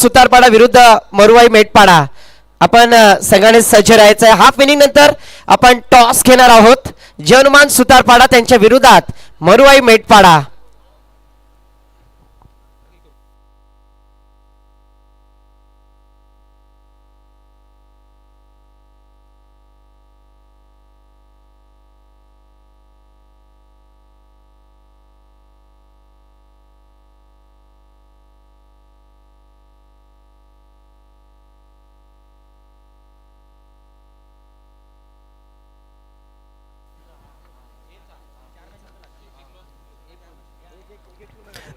सुतारपाडा विरुद्ध मरुवाई मेटपाडा आपण सगळ्यांनी सज्ज राहायचं आहे। हाफ इनिंग नंतर आपण टॉस घेणार आहोत। जनुमान सुतारपाडा त्यांच्या विरोधात मरुवाई मेटपाडा।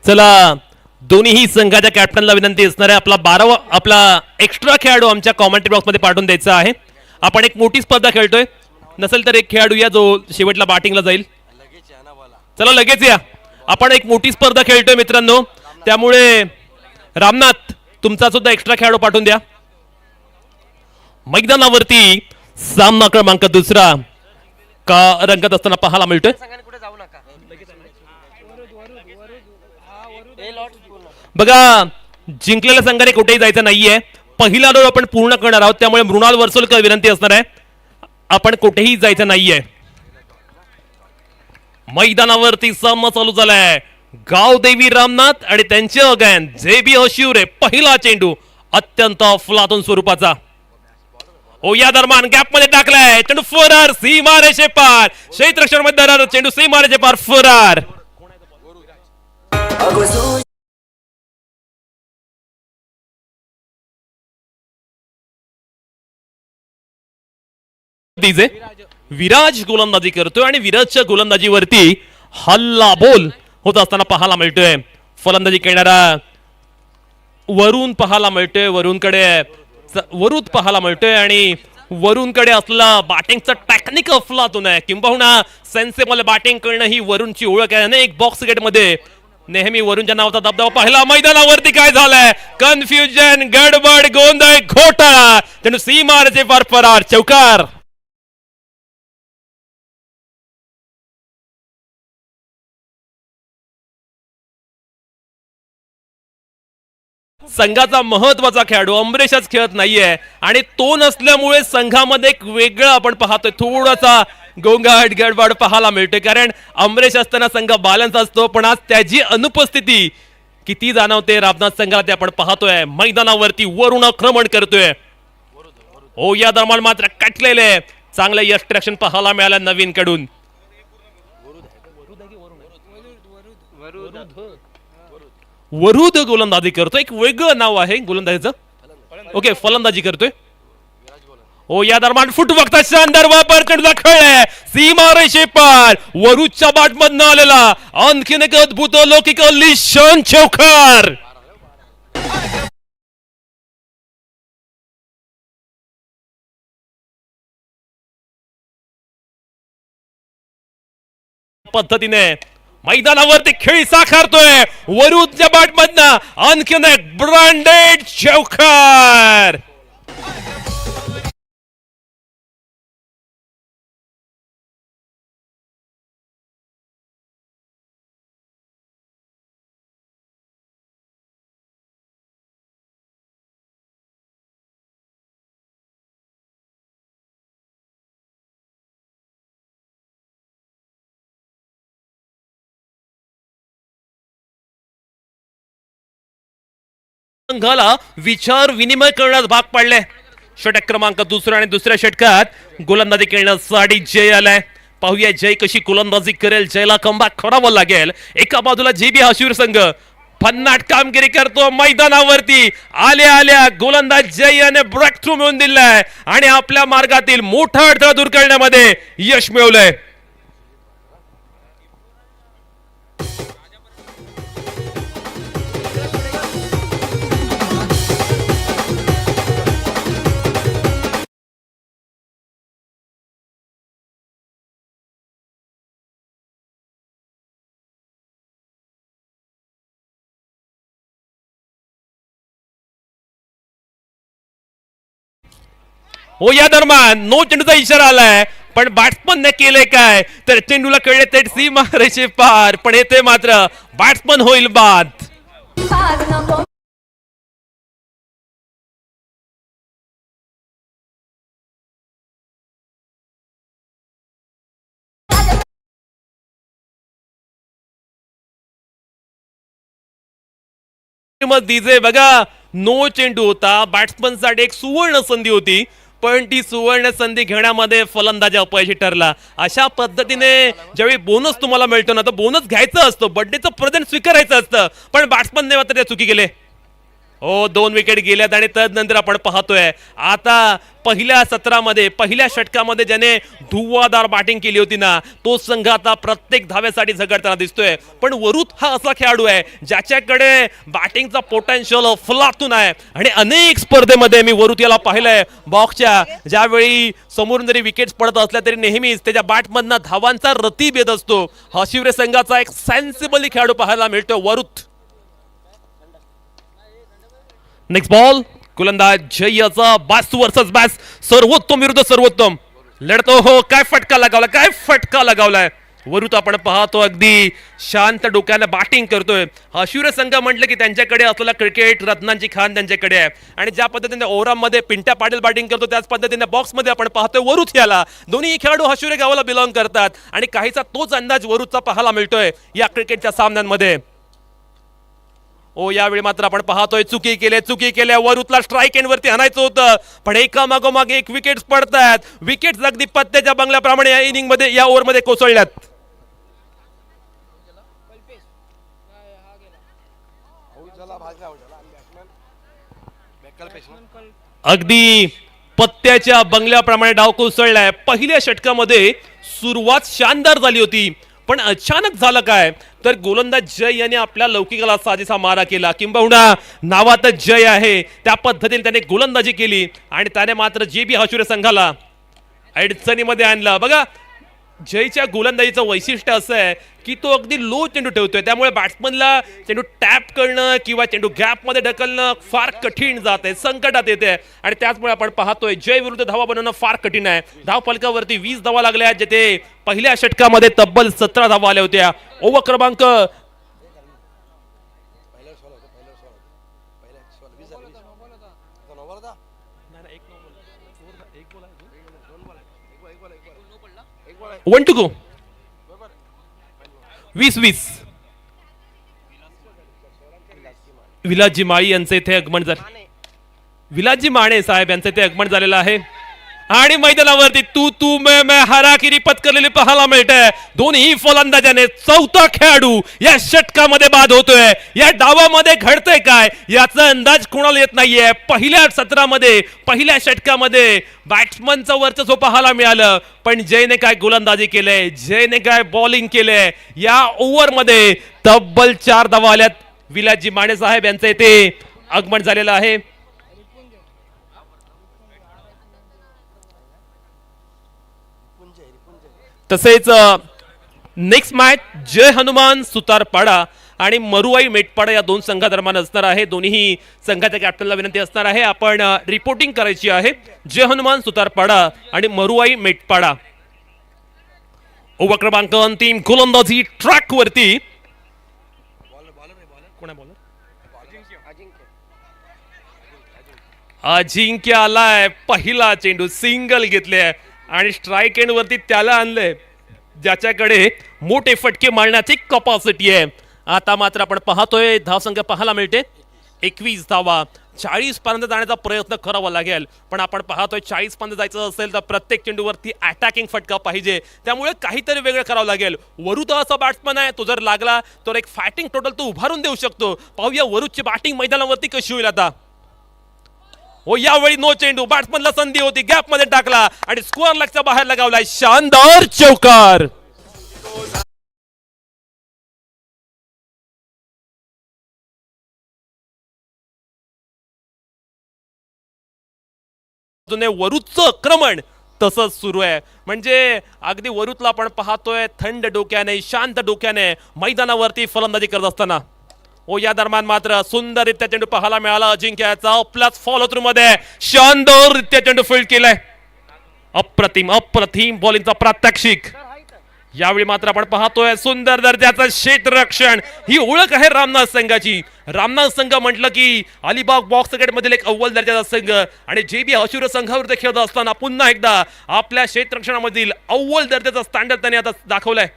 चला दोन्ही संघाच्या कॅप्टनला विनंती असणार आहे आपला एक्स्ट्रा खेळाडू आमच्या कॉमेंट्री बॉक्स मध्ये पाठवून द्यायचा आहे। आपण एक मोठी स्पर्धा खेळतोय, नसेल तर एक खेळाडू या जो शेवटला बॅटिंगला जाईल। चला लगेच या, आपण एक मोठी स्पर्धा खेळतोय मित्रांनो, त्यामुळे रामनाथ तुमचा सुद्धा एक्स्ट्रा खेळाडू पाठवून द्या। मैदानावरती सामना क्रमांक दुसरा का रंगत असताना पाहायला मिळतोय। बघा जिंकलेल्या संघाने कुठेही जायचं नाहीये, पहिला डाव आपण पूर्ण करणार आहोत, त्यामुळे मृणाल वर्सोलकर विनंती असणार आहे आपण कुठेही जायचं नाहीये। मैदानावरती सामना चालू झालाय, गावदेवी रामनाथ आणि त्यांचे अगेन जेबी अशिवरे। पहिला चेंडू अत्यंत अफलातून स्वरूपाचा, ओ या दरम्यान गॅप मध्ये टाकलाय चेंडू फरार, सीमारेषे पार, क्षेत्ररक्षण मध्ये चेंडू सीमारेषे पार फरार। विराज गोलंदाजी करतोय आणि विराजच्या गोलंदाजीवरती हल्ला बोल होत असताना पाहायला मिळतोय। फलंदाजी करणारा वरुण पाहायला मिळतोय, वरुण पाहायला मिळतोय आणि वरुणकडे असलेला बॅटिंगचा टेक्निक अफलातून आहे, किंबहुना सेन्सेबल बॅटिंग करणं ही वरुणची ओळख आहे। अनेक बॉक्स क्रिकेट मध्ये नेहमी वरुणच्या नावाचा दबदबा पाहिला। मैदानावरती काय झालंय, कन्फ्युजन, गडबड, गोंधळ, घोटाळा, चेंडू सीमारेषे पार फरार, चौकार। संघाचा महत्वाचा खेळाडू अमरेशच खेळत नाहीये आणि तो नसल्यामुळे संघामध्ये एक वेगळं आपण पाहतोय, थोडासा गोंगाट गडबड पाहायला मिळतोय, कारण अमरेश असताना संघ बॅलन्स असतो, पण आज त्याची अनुपस्थिती किती जाणवते रामनाथ संघाला ते आपण पाहतोय। मैदानावरती वरुण आक्रमण करतोय, हो या दरम्यान मात्र कटलेले चांगलं यष्टरक्षण पाहायला मिळालं नवीन कडून। वरुद गोलंदाजी करतोय, एक वेगळं नाव आहे गोलंदाजीचं, ओके फलंदाजी करतोय। ओ या दरम्यान फुटबॉक्सचा शानदार वापर चेंडूला खेळलाय सीमारेषे पार, वरुदच्या बॅटमधनं आलेला आणखीन एक अद्भुत लौकिक लिशन चौकार। पद्धतीने मैदानावरती खेळी साकारतोय वरुदच्या बॅटमधनं आणखीन एक ब्रँडेड चौकार। संघाला विचार विनिमय करण्यास भाग पाडले। षटक क्रमांक दुसरा आणि दुसऱ्या षटकात गोलंदाजी करण्यासाठी जय आलाय, पाहूया जय कशी गोलंदाजी करेल, जयला कमबॅक करावं लागेल। एका बाजूला जेबी हशिवरे संघ भन्नाट कामगिरी करतो, मैदानावरती आल्या आल्या गोलंदाज जय याने ब्रेक थ्रू मिळवून दिलाय आणि आपल्या मार्गातील मोठा अडथळा दूर करण्यामध्ये यश मिळवलंय। हो या दरम्यान नो चेंडूचा इशारा आलाय, पण बॅट्समनने केले काय तर चेंडूला कळले ते सीमारेषे पार, पण येथे मात्र बॅट्समन होईल बाद। मग डीजे बघा, नो चेंडू होता, बॅट्समन साठी एक सुवर्ण संधी होती, पण ती सुवर्ण संधी घेण्यामध्ये फलंदाज अपयशी ठरला. अशा पद्धतीने ज्यावेळी बोनस तुम्हाला मिळतो ना, तर बोनस घ्यायचं असतं, बर्थडेचं प्रेझेंट स्वीकारायचं असतं, पण बॅट्समनने मात्र ते चुकी केले. हो, 2 विकेट गेल्यात आणि तदनंतर आपण पाहतोय आता पहिल्या सत्रामध्ये, पहिल्या षटकामध्ये ज्याने धुव्वाधार बॅटिंग केली होती ना, तो संघ आता प्रत्येक धावेसाठी झगडताना दिसतोय. पण वरुथ हा असा खेळाडू आहे ज्याच्याकडे बॅटिंगचा पोटेन्शियल अफलातून आहे आणि अनेक स्पर्धेमध्ये मी वरुथ याला पाहिलंय बॉक्सच्या, ज्यावेळी समोरून जरी विकेट्स पडत असल्या तरी नेहमीच त्याच्या बॅटमधनं धावांचा रतीभेद असतो. हशिवरे संघाचा एक सेन्सिबली खेळाडू पाहायला मिळतो वरुथ. नेक्स्ट बॉल, गोलंदाज जयचा बॅस वर्सेस बॅस, सर्वोत्तम विरुद्ध सर्वोत्तम लढतो. हो, काय फटका लगावला, काय फटका लगावलाय. वरुथ आपण पाहतो अगदी शांत डोक्याने बॅटिंग करतोय. हशिवरे संघ म्हटलं की त्यांच्याकडे असलेला क्रिकेट रत्नांची खान त्यांच्याकडे आहे आणि ज्या पद्धतीने ओव्हरमध्ये पिंट्या पाटील बॅटिंग करतो त्याच पद्धतीने बॉक्समध्ये आपण पाहतोय वरुथ याला. दोन्ही खेळाडू हशिवरे गावाला बिलॉंग करतात आणि काहीसा तोच अंदाज वरुथचा पाहायला मिळतोय या क्रिकेटच्या सामन्यांमध्ये. ओ, यावेळी मात्र आपण पाहतोय चुकी केल्या वरुथला स्ट्राईक एंड वरती आणायचं होतं, पण एका मागोमाग एक विकेट्स पडतात. विकेट्स अगदी पत्त्याच्या बंगल्याप्रमाणे या इनिंग मध्ये, या ओव्हर मध्ये कोसळल्यात. अगदी पत्त्याच्या बंगल्याप्रमाणे डाव कोसळलाय. पहिल्या षटकामध्ये सुरुवात शानदार झाली होती, पण अचानक झालं काय, तर गोलंदाज जय याने आपल्या लौकिकाला साजेसा मारा केला, किंबहुना नावातच जय आहे त्या पद्धतीने त्याने गोलंदाजी केली आणि त्याने मात्र JB हशिवरे संघाला अडचणीमध्ये आणलं. बघा, जयच्या गोलंदाजीचं वैशिष्ट्य असं आहे की तो अगदी लो चेंडू ठेवतोय, त्यामुळे बॅट्समनला चेंडू टॅप करणं किंवा चेंडू गॅपमध्ये ढकलणं फार कठीण जात आहे, संकटात येते. आणि त्याचमुळे आपण पाहतोय जय विरुद्ध धावा बनवणं फार कठीण आहे. धाव फलकावरती 20 धावा लागल्या आहेत, जिथे पहिल्या षटकामध्ये तब्बल 17 धावा आल्या होत्या. ओव्हर क्रमांक वन टू गो, 20-20. विलासजी माळी यांचे इथे आगमन झाले, विलासजी माने साहेब यांचे इथे आगमन झालेलं आहे आणि मैदानावरती तू मैं हाराकिरी पत्करलेली पाहायला मिळते. दोन्ही फलंदाजाने चौथा खेळाडू या षटकामध्ये बाद होतोय. या डावामध्ये घडतंय काय याचा अंदाज कोणाला येत नाहीये. पहिल्या सत्रामध्ये, पहिल्या षटकामध्ये बॅट्समनचं वर्चस्व पाहायला मिळालं, पण जयने काय गोलंदाजी केलंय, जयने काय बॉलिंग केलंय. या ओव्हरमध्ये तब्बल 4 धावा आल्यात. विलासजी माने साहेब यांचं इथे आगमन झालेलं आहे. तसेच नेक्स्ट मॅच जय हनुमान सुतारपाडा आणि मरुवाई मेटपाडा या दोन संघादरम्यान असणार आहे. दोन्ही संघाच्या कॅप्टनला विनंती असणार आहे, आपण रिपोर्टिंग करायची आहे. जय हनुमान सुतारपाडा आणि मरुवाई मेटपाडा. ओव्हर क्रमांक 3, गोलंदाजी ट्रॅक वरती. अजिंक्य आलाय, पहिला चेंडू सिंगल घेतले आणि स्ट्राईक एंड वरती त्याला आणलंय ज्याच्याकडे मोठे फटके मारण्याची कपॅसिटी आहे. आता मात्र आपण पाहतोय धावसंख्या पाहायला मिळते 21 धावा. 40 पर्यंत जाण्याचा प्रयत्न करावा लागेल, पण आपण पाहतोय 40 पर्यंत जायचं असेल तर प्रत्येक चेंडूवरती अटॅकिंग फटका पाहिजे, त्यामुळे काहीतरी वेगळं करावं लागेल. वरुथ असा बॅट्समन आहे, तो जर लागला तर एक फायटिंग टोटल तो उभारून देऊ शकतो. पाहूया वरुथची बॅटिंग मैदानावरती कशी होईल आता. हो, यावेळी नो चेंडू, बॅट्समनला संधी होती, गॅप मध्ये टाकला आणि स्कोअर लक्षच्या बाहेर लगावलाय. शानदार चौकार. वरुथचं आक्रमण तसंच सुरू आहे. म्हणजे अगदी वरुथला आपण पाहतोय थंड डोक्याने, शांत डोक्याने मैदानावरती फलंदाजी करत असताना. ओ, या दरम्यान मात्र सुंदररित्या चेंडू पाहायला मिळाला अजिंक्याचा. आपल्याच फॉलो थ्रू मध्ये शानदाररित्या चेंडू फील्ड केलाय. अप्रतिम अप्रतिम बॉलिंगचा प्रात्यक्षिक. यावेळी मात्र आपण पाहतोय सुंदर दर्जाचं क्षेत्ररक्षण. ही ओळख आहे रामनाथ संघाची. रामनाथ संघ म्हटलं की अलिबाग बॉक्स क्रिकेट मधील एक अव्वल दर्जाचा संघ आणि JB हशिवरे संघाविरुद्ध खेळत असताना पुन्हा एकदा आपल्या क्षेत्ररक्षणामधील अव्वल दर्जाचा स्टँडर्ड त्यांनी आता दाखवलाय.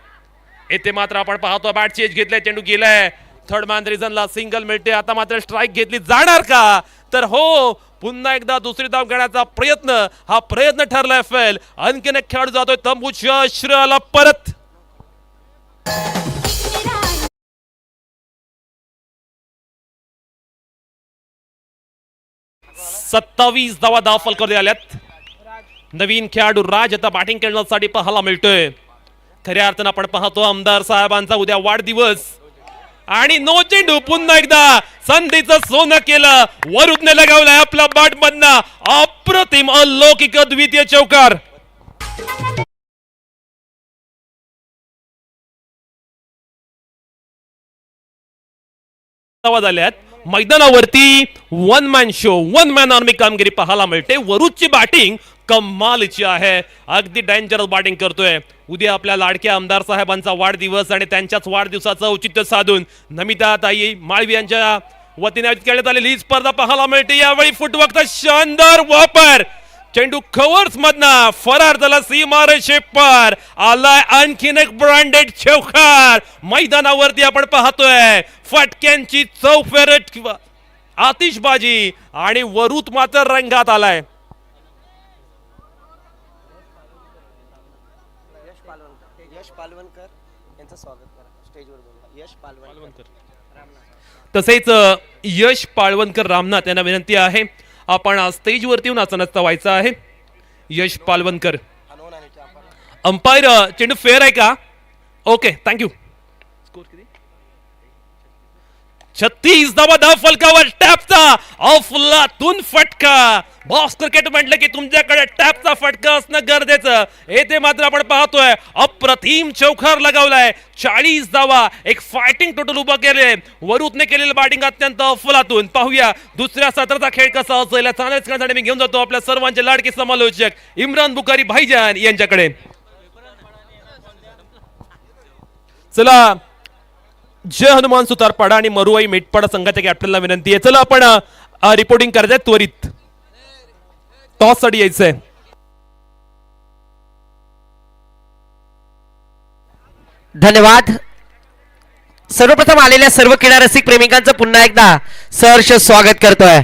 येथे मात्र आपण पाहतो बॅट चेंज घेतलाय, चेंडू गेलाय थर्ड मॅन रिझनला सिंगल मिळते. आता मात्र स्ट्राईक घेतली जाणार का, तर हो, पुन्हा एकदा दुसरी धाव घेण्याचा प्रयत्न, हा प्रयत्न ठरलाय फेल. आणखीन एक खेळाडू जातोय तंबूच्या आश्रयाला परत. 27 धावा दाखल करण्यात आल्यात. नवीन खेळाडू राज आता बॅटिंग करण्यासाठी पाहायला मिळतोय. खऱ्या अर्थानं आपण पाहतो आमदार साहेबांचा उद्या वाढदिवस आणि नो चेंडू. पुन्हा एकदा संधीचं सोनं केलं, वरुदने लगावलाय आपला बॅट मधनं. अप्रतिम, अलौकिक, अद्वितीय चौकार. आल्यात मैदानावरती one man show, one man army कामगिरी पाहायला मिळते. वरुदची बॅटिंग कमालीची आहे, अगदी डेंजरस बॅटिंग करतोय. उद्या आपल्या लाडक्या आमदार साहेबांचा वाढदिवस आणि त्यांच्याच वाढदिवसाचं औचित्य साधून नमिता ताई माळवी यांच्या वतीने खेळण्यात आलेली ही स्पर्धा पाहायला मिळते. यावेळी फुटवर्कचा शानदार वापर, चेंडू कव्हर्स मधनं फरार झाला सीमारेषे पार. आलाय आणखीन एक ब्रँडेड चौकार. मैदानावरती आपण पाहतोय फटक्यांची चौफेरट, आतिषबाजी आणि वरुद मात्र रंगात आलाय. यश पालवणकर यांचं स्वागत करा स्टेजवर बोला. यश पालवणकर, तसेच यश पाळवणकर रामनाथ यांना विनंती आहे आपण स्टेजवरती येऊन आसनस्थ व्हायचं आहे. यश पालवणकर, अंपायर चेंडू फेअर आहे का? Okay, thank you. 36 धावा धाव फलकावर टॅपचा अफलातून फटका. बॉक्स क्रिकेट म्हटलं की तुमच्याकडे टॅपचा फटका असणं गरजेचं. येथे मात्र आपण पाहतोय अप्रतिम चौकार लगावलाय. 40 धावा, एक फायटिंग टोटल उभा केले. वरुदने केलेलं बॅटिंग अत्यंत अफलातून. पाहूया दुसऱ्या सत्राचा खेळ कसा असेल. चांगल्याच मी घेऊन जातो आपल्या सर्वांचे लाडके समालोचक इम्रान बुखारी भाईजान यांच्याकडे. चला, जय हनुमान सुतारपाडा आणि मरुवाई मेटपाडा संघाच्या कॅप्टनला विनंती आहे, चला आपण रिपोर्टिंग करायचंय त्वरित. टॉस साठी यायचंय. धन्यवाद. सर्वप्रथम आलेल्या सर्व क्रीडा रसिक प्रेमिकांचं पुन्हा एकदा सहर्ष स्वागत करतोय.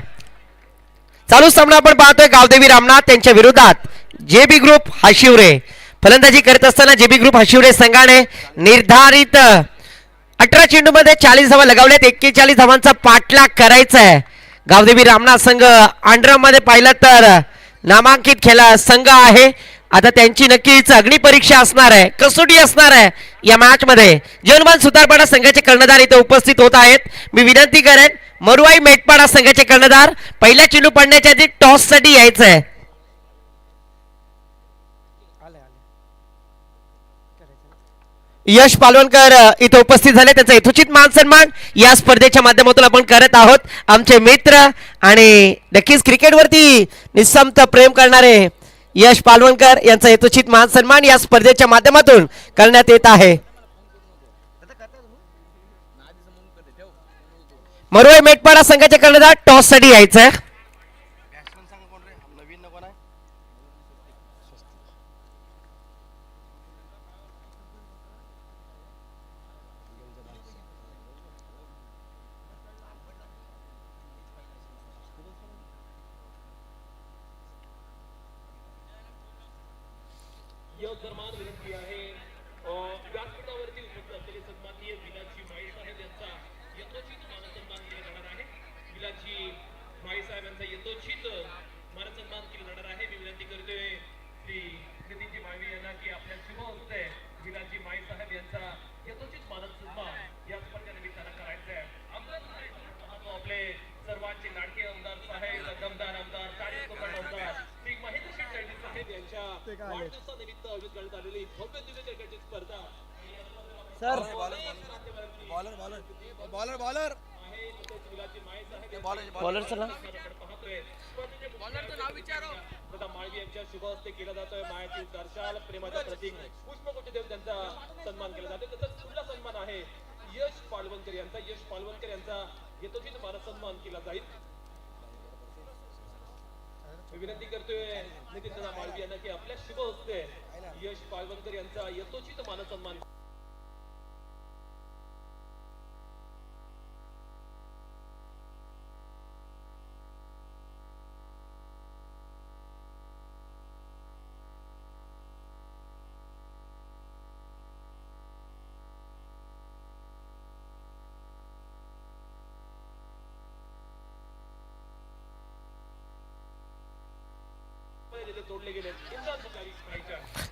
चालू सामना आपण पाहतोय गावदेवी रामनाथ त्यांच्या विरोधात जेबी ग्रुप हाशिवरे. फलंदाजी करत असताना जेबी ग्रुप हाशिवरे संघाने निर्धारित 18 चेंडूमध्ये 40 धावा लगावल्यात. 41 धावांचा पाठलाग करायचा आहे. गावदेवी रामनाथ संघ अंडरमध्ये पाहिलं तर नामांकित खेळा संघ आहे. आता त्यांची नक्कीच अग्निपरीक्षा असणार आहे, कसोटी असणार आहे या मॅच मध्ये. जनमान सुतारपाडा संघाचे कर्णधार इथे उपस्थित होत आहेत. मी विनंती करेन मरुवाई मेटपाडा संघाचे कर्णधार पहिल्या चेंडू पडण्याच्या आधी टॉस साठी यायचं आहे. यश पालवणकर इथे उपस्थित झाले, त्यांचा यथोचित मान सन्मान या स्पर्धेच्या माध्यमातून आपण करत आहोत. आमचे मित्र आणि नक्कीच क्रिकेटवरती निस्संत प्रेम करणारे यश पालवणकर यांचा यथोचित मान सन्मान या स्पर्धेच्या माध्यमातून करण्यात येत आहे. मरुवाई मेटपाडा संघाचे कर्णधार टॉस साठी यायचं. बॉलरचं नाव माळवी यांच्या शुभ हस्ते केला जातोय. मायाची दर्शाल प्रेमाचं प्रतीक पुष्पगुच्छ देऊन त्यांचा सन्मान केला जातो. तसंच पुढला सन्मान आहे यश पालवणकर यांचा. यश पालवणकर यांचा यथोचित मानसन्मान केला जाईल. विनंती करतोय नितीन माळवी यांना की आपल्या शुभ हस्ते यश पालवणकर यांचा यथोचित मानसन्मान.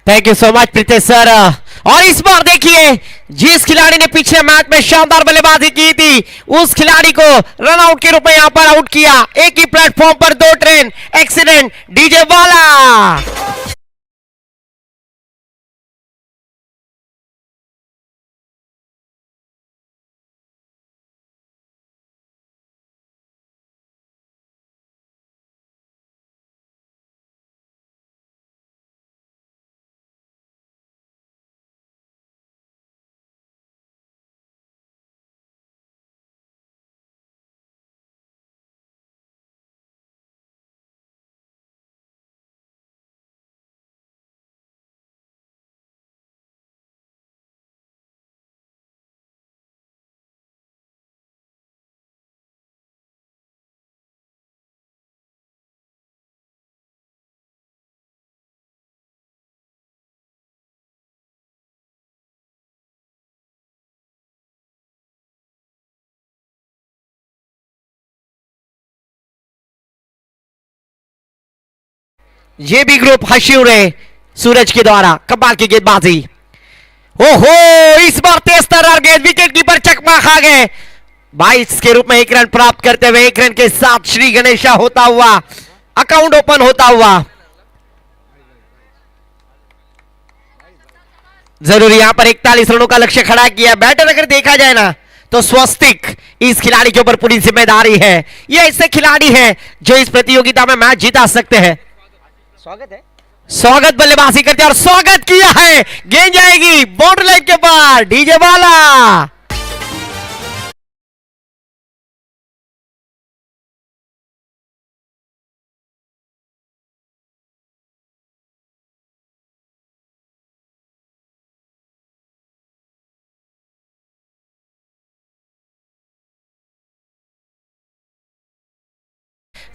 Thank you so much Pritesh sir. और इस बार देखिए जिस खिलाड़ी ने पिछले मैच में शानदार बल्लेबाजी की थी उस खिलाड़ी को रन आउट के रूप में यहां पर आउट किया। एक ही प्लेटफॉर्म पर दो ट्रेन एक्सीडेंट डीजे वाला। ये भी ग्रुप हशिवरे सूरज के द्वारा कमाल की गेंदबाजी। ओहो इस बार तेज तर्रार गेंद विकेट कीपर चकमा खा गए। 22 के रूप में 1 रन प्राप्त करते हुए 1 रन के साथ श्री गणेशा होता हुआ अकाउंट ओपन होता हुआ। जरूर यहां पर 41 रनों का लक्ष्य खड़ा किया। बैटर अगर देखा जाए ना तो स्वस्तिक इस खिलाड़ी के ऊपर पूरी जिम्मेदारी है। ये ऐसे खिलाड़ी हैं जो इस प्रतियोगिता में मैच जीता सकते हैं। स्वागत बल्लेबाजी करते हैं और स्वागत किया है। गेंद जाएगी बाउंड्री लाइन के पार डीजे वाला।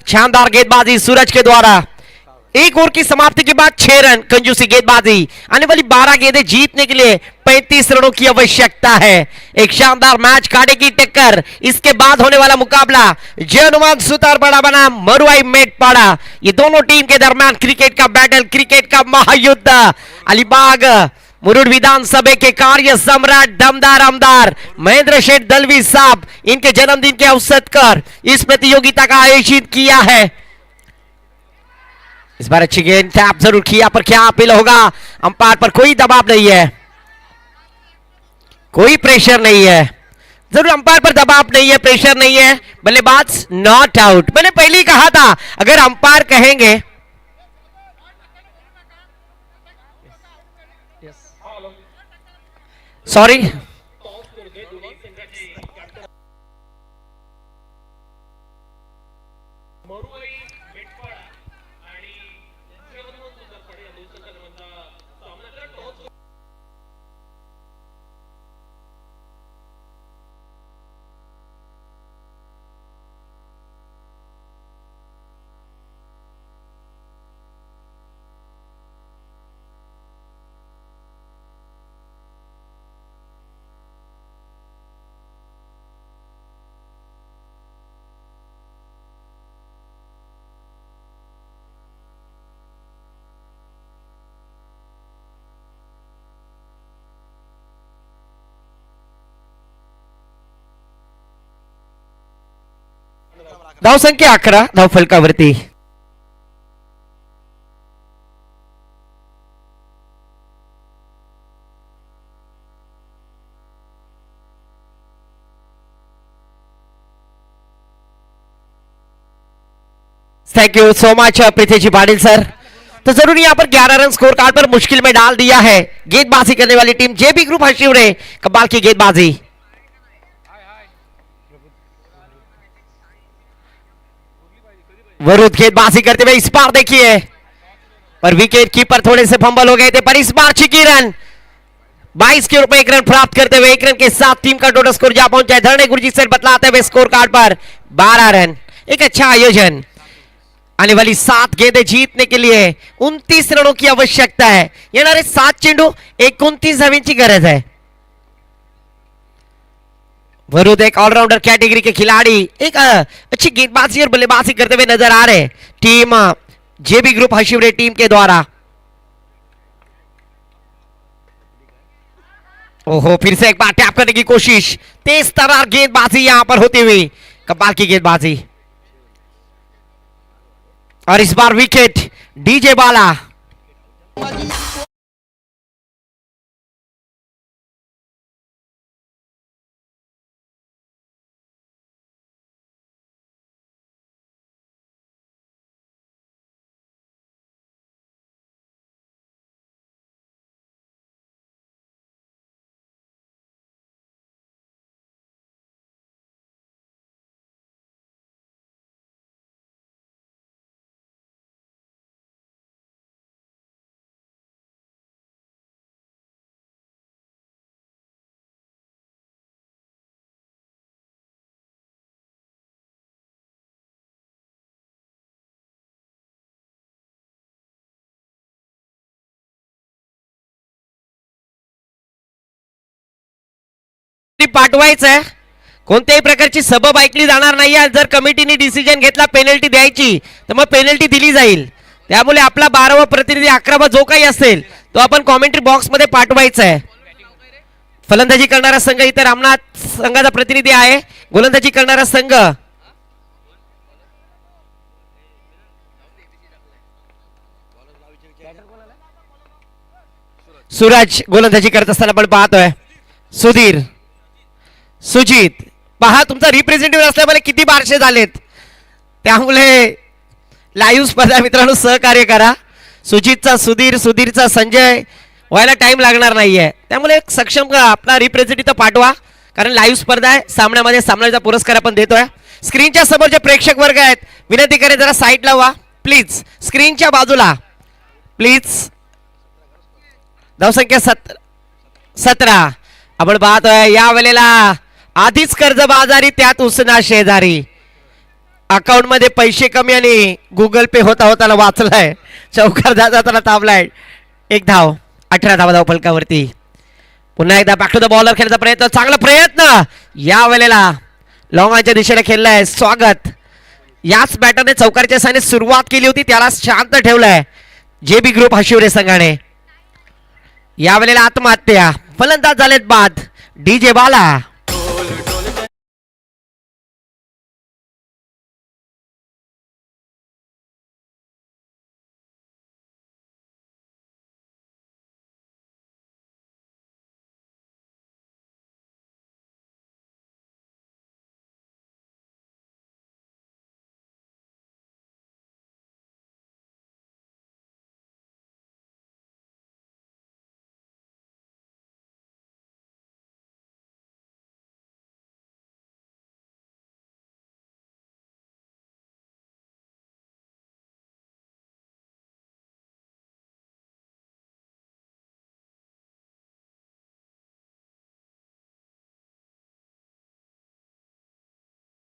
शानदार गेंदबाजी सूरज के द्वारा। एक ओवर की समाप्ति के बाद 6 रन कंजूसी गेंदबाजी। आने वाली 12 गेंदें जीतने के लिए 35 रनों की आवश्यकता है। एक शानदार मैच काटेगी टक्कर। इसके बाद होने वाला मुकाबला जय हनुमान सुतार बड़ा बना मरुआई मेटपाड़ा। ये दोनों टीम के दरमियान क्रिकेट का बैटल, क्रिकेट का महायुद्ध। अलीबाग मुरुड विधानसभा के कार्य सम्राट दमदार आमदार महेंद्र शेठ दलवी साहब इनके जन्मदिन के अवसर पर इस प्रतियोगिता का आयोजित किया है। इस बार अच्छी गेंद टैप जरूर किया पर क्या अपील होगा। अंपायर पर कोई दबाव नहीं है, कोई प्रेशर नहीं है। जरूर अंपायर पर दबाव नहीं है, प्रेशर नहीं है। बल्लेबाज नॉट आउट। मैंने पहले ही कहा था अगर अंपायर कहेंगे सॉरी धावसंख्या 11 धावफलकावरती। Thank you so much Preeti ji Patil sir. तो जरूर यहां पर 11 रन स्कोर कार्ड पर मुश्किल में डाल दिया है गेंदबाजी करने वाली टीम जेबी ग्रुप हशिवरे। कमाल की गेंदबाजी। वरुद गेंदबाजी करते हुए इस बार देखिए पर विकेट कीपर थोड़े से फंबल हो गए थे पर इस बार छिकी रन 22 के रूप में 1 रन प्राप्त करते हुए 1 रन के साथ टीम का टोटल स्कोर जा पहुंचा है। धरणे गुरुजी सर बतलाते हुए स्कोर कार्ड पर 12 रन। एक अच्छा आयोजन। आने वाली 7 गेंदें जीतने के लिए 29 रनों की आवश्यकता है। येणारे 7 चेंडू 29 धावांची गरज है। वरुद एक ऑलराउंडर कैटेगरी के खिलाड़ी एक अच्छी गेंदबाजी और बल्लेबाजी करते हुए नजर आ रहे। टीम जेबी ग्रुप हशिवरे टीम के द्वारा। ओहो, फिर से एक बार टैप करने की कोशिश, तेज तरार गेंदबाजी यहां पर होती हुई, कमाल की गेंदबाजी, और इस बार विकेट डीजे बाला। पाठवायचं, कोणत्याही प्रकारची सबब ऐकली जाणार नाही. जर कमिटीने डिसिजन घेतला पेनल्टी द्यायची तर मग पेनल्टी दिली जाईल. त्यामुळे आपला 12वा प्रतिनिधी 11वा जो काही असेल तो आपण कॉमेंट्री बॉक्स मध्ये पाठवायचा आहे. फलंदाजी करणारा संघ इथे रामनाथ संघाचा प्रतिनिधी आहे. गोलंदाजी करणारा संघ सूरज गोलंदाजी करत असताना आपण पाहतोय. सुधीर, सुजित, पहा तुमचा रिप्रेझेंटेटिव्ह असल्यामुळे किती बारशे झालेत. त्यामुळे लाईव्ह स्पर्धा मित्रांनो सहकार्य करा. सुजितचा सुधीर, सुधीरचा संजय व्हायला टाइम लागणार नाहीये. त्यामुळे एक सक्षम आपला रिप्रेझेंटेटिव्ह पाठवा, कारण लाईव्ह स्पर्धा आहे. सामन्यामध्ये सामन्याचा पुरस्कार आपण देतोय. स्क्रीनच्या समोर जे प्रेक्षक वर्ग आहेत विनंती करेन जरा साईडला व्हा प्लीज, स्क्रीनच्या बाजूला प्लीज. धावसंख्या 17. आपण पाहतोय या वेळेला आधीच कर्जबाजारी, त्यात उसना शेजारी. अकाउंट मध्ये पैसे कमी आणि गुगल पे होता होताना वाचलाय. चौकार जाताना थांबलाय. एक धाव, 18 धावा धाव फलकावरती. पुन्हा एकदा बॅक टू द बॉलर खेळण्याचा प्रयत्न, चांगला प्रयत्न या वेळेला लॉंगाच्या दिशेने खेळलाय. स्वागत. याच बॅटरने चौकारच्या साने सुरुवात केली होती, त्याला शांत ठेवलंय जेबी ग्रुप हशिवरे संघाने. या वेळेला आत्महत्या, फलंदाज झालेत बाद डीजे बाला.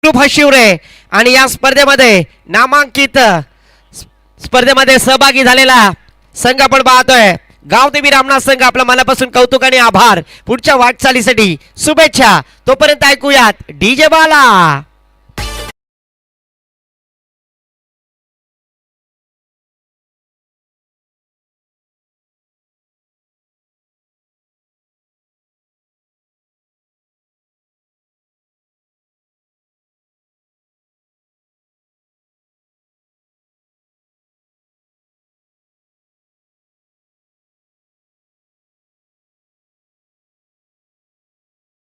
ग्रुप हशिवरे आणि या स्पर्धेमध्ये नामांकित स्पर्धेमध्ये सहभागी झालेला संघ आपण पाहतोय गावदेवी रामनाथ संघ. आपल्या मनापासून कौतुक आणि आभार. पुढच्या वाटचालीसाठी शुभेच्छा. तोपर्यंत ऐकूयात डीजे बाला.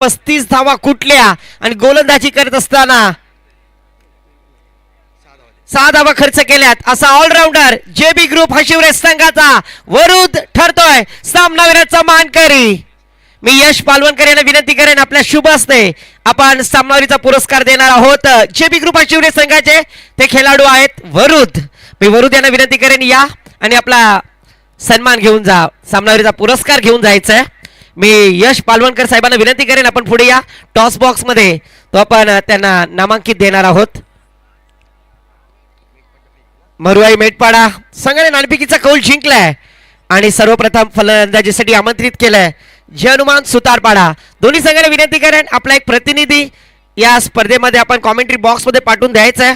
पस्तीस धावा कुठल्या आणि गोलंदाजी करत असताना 6 धावा खर्च केल्यात असा ऑलराऊंडर जेबी ग्रुप हशिवरे संघाचा वरुद ठरतोय सामनावीराचा मानकरी. मी यश पालवणकर यांना विनंती करेन आपल्या शुभ हस्ते आपण सामनावीराचा पुरस्कार देणार आहोत. जेबी ग्रुप हशिवरे संघाचे ते खेळाडू आहेत वरुद. मी वरुद यांना विनंती करेन या आणि आपला सन्मान घेऊन जा, सामनावीराचा पुरस्कार घेऊन जायचंय. मी यश पालवणकर साहेबांना विनंती करेन आपण पुढे या. टॉस बॉक्स मध्ये तो आपण त्यांना नामांकित देणार आहोत. मरुआई मेटपाडा संघाने नाणेफेकीचा कौल जिंकलाय आणि सर्वप्रथम फलंदाजीसाठी आमंत्रित केलंय जनुमान सुतारपाडा. दोन्ही संघाने विनंती करेन आपला एक प्रतिनिधी या स्पर्धेमध्ये आपण कॉमेंट्री बॉक्स मध्ये पाठवून द्यायचा आहे.